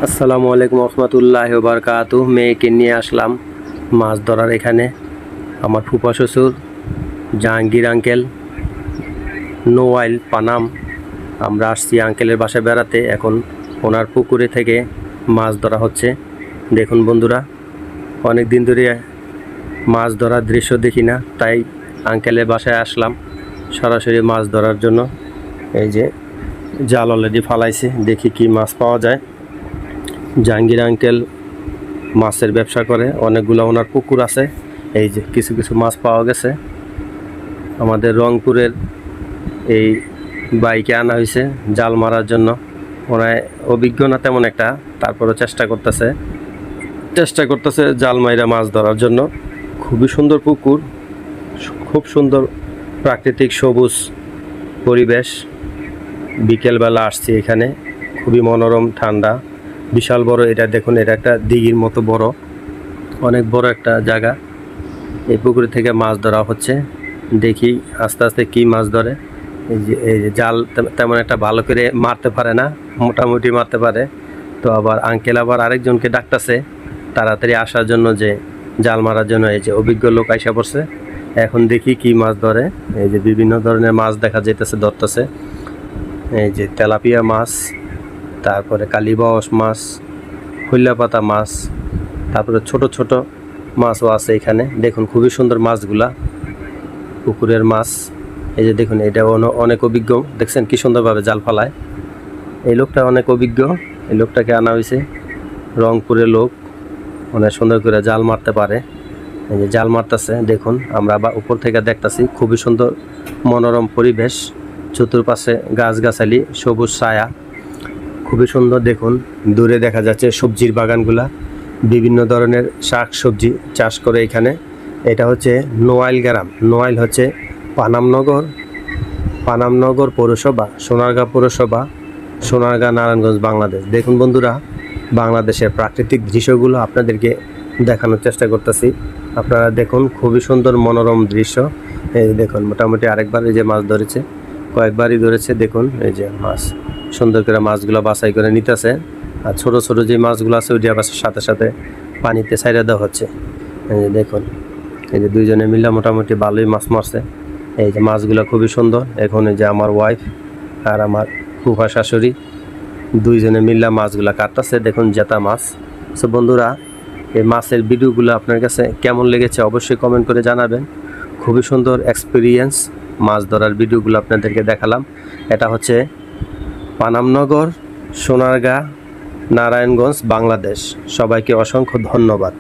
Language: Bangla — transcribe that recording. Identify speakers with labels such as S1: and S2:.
S1: আসসালামু আলাইকুম রহমতুল্লাহি ওয়া বারাকাতুহু। মেয়েকে নিয়ে আসলাম মাছ ধরার এখানে। আমার ফুফা শ্বশুর জাহাঙ্গীর আঙ্কেল, নোয়াইল, পানাম। আমরা আসছি আঙ্কেলের বাসায় বেড়াতে। এখন ওনার পুকুরে থেকে মাছ ধরা হচ্ছে। দেখুন বন্ধুরা, অনেক দিন ধরে মাছ ধরার দৃশ্য দেখি না, তাই আঙ্কেলের বাসায় আসলাম সরাসরি মাছ ধরার জন্য। এই যে জাল অলরেডি ফালাইছে, দেখি কি মাছ পাওয়া যায়। জাহাঙ্গীর আঙ্কেল মাছের ব্যবসা করে, অনেকগুলো ওনার পুকুর আছে। এই যে কিছু কিছু মাছ পাওয়া গেছে। আমাদের রংপুরের এই বাইকে আনা হয়েছে জাল মারার জন্য। ওনার অভিজ্ঞ না তেমন একটা, তারপরও চেষ্টা করতেছে জাল মাইরা মাছ ধরার জন্য। খুবই সুন্দর পুকুর, খুব সুন্দর প্রাকৃতিক সবুজ পরিবেশ। বিকেলবেলা আসছি এখানে, খুবই মনোরম, ঠান্ডা, বিশাল বড়। এটা দেখুন, এটা একটা দিঘির মতো বড়, অনেক বড় একটা জায়গা। এই পুকুর থেকে মাছ ধরা হচ্ছে। দেখি আস্তে আস্তে কি মাছ ধরে। এই যে জাল তেমন একটা ভালো করে মারতে পারে না, মোটামুটি মারতে পারে। তো আবার আঙ্কেল আবার আরেকজনকে ডাকতেছে তাড়াতাড়ি আসার জন্য, যে জাল মারার জন্য। এই যে অভিজ্ঞ লোক আইসা পড়ছে। এখন দেখি কি মাছ ধরে। এই যে বিভিন্ন ধরনের মাছ দেখা যাইতেছে, ধরতেছে। এই যে তেলাপিয়া মাছ, তারপরে কালীবাউস মাছ, হইলা পাতা মাছ, তারপরে ছোট ছোট মাছও আছে এখানে। দেখুন খুবই সুন্দর মাছগুলা, পুকুরের মাছ। এই যে দেখুন, এটা অনেক অভিজ্ঞ। দেখছেন কি সুন্দরভাবে জাল ফালায়। এই লোকটা অনেক অভিজ্ঞ। এই লোকটাকে আনা হয়েছে, রংপুরের লোক, অনেক সুন্দর করে জাল মারতে পারে। এই যে জাল মারতেছে, দেখুন আমরা উপর থেকে দেখতেছি। খুবই সুন্দর মনোরম পরিবেশ, চতুর্পাশে গাছগাছালি, সবুজ ছায়া, খুবই সুন্দর। দেখুন দূরে দেখা যাচ্ছে সবজির বাগানগুলা, বিভিন্ন ধরনের শাক সবজি চাষ করে এখানে। এটা হচ্ছে নোয়াইল গ্রাম। নোয়াইল হচ্ছে পানামনগর পৌরসভা, সোনারগাঁ পৌরসভা, সোনারগাঁ, নারায়ণগঞ্জ, বাংলাদেশ। দেখুন বন্ধুরা, বাংলাদেশের প্রাকৃতিক দৃশ্যগুলো আপনাদেরকে দেখানোর চেষ্টা করতেছি। আপনারা দেখুন, খুবই সুন্দর মনোরম দৃশ্য। এই দেখুন, মোটামুটি আরেকবার এই যে মাছ ধরেছে, কয়েকবারই ধরেছে। দেখুন এই যে মাছ, সুন্দর করে মাছগুলো বাছাই করে নিতেছে। আর ছোট ছোট যে মাছগুলো আছে, ওইটা আবার সাথে সাথে পানিতে ছাইড়া দেওয়া হচ্ছে। এই যে দেখুন, এই যে দুইজনে মিলে মোটামুটি ভালোই মাছ মারছে। এই যে মাছগুলো খুবই সুন্দর। এখন এই যে আমার ওয়াইফ আর আমার ফুফা শাশুড়ি দুইজনে মিলে মাছগুলো কাটতেছে। দেখুন জেতা মাছ। সো বন্ধুরা, এই মাছের ভিডিওগুলো আপনার কাছে কেমন লেগেছে অবশ্যই কমেন্ট করে জানাবেন। খুবই সুন্দর এক্সপিরিয়েন্স, মাছ ধরার ভিডিওগুলো আপনাদেরকে দেখালাম। এটা হচ্ছে পানামনগর, সোনারগাঁ, নারায়ণগঞ্জ, বাংলাদেশ। সবাইকে অসংখ্য ধন্যবাদ।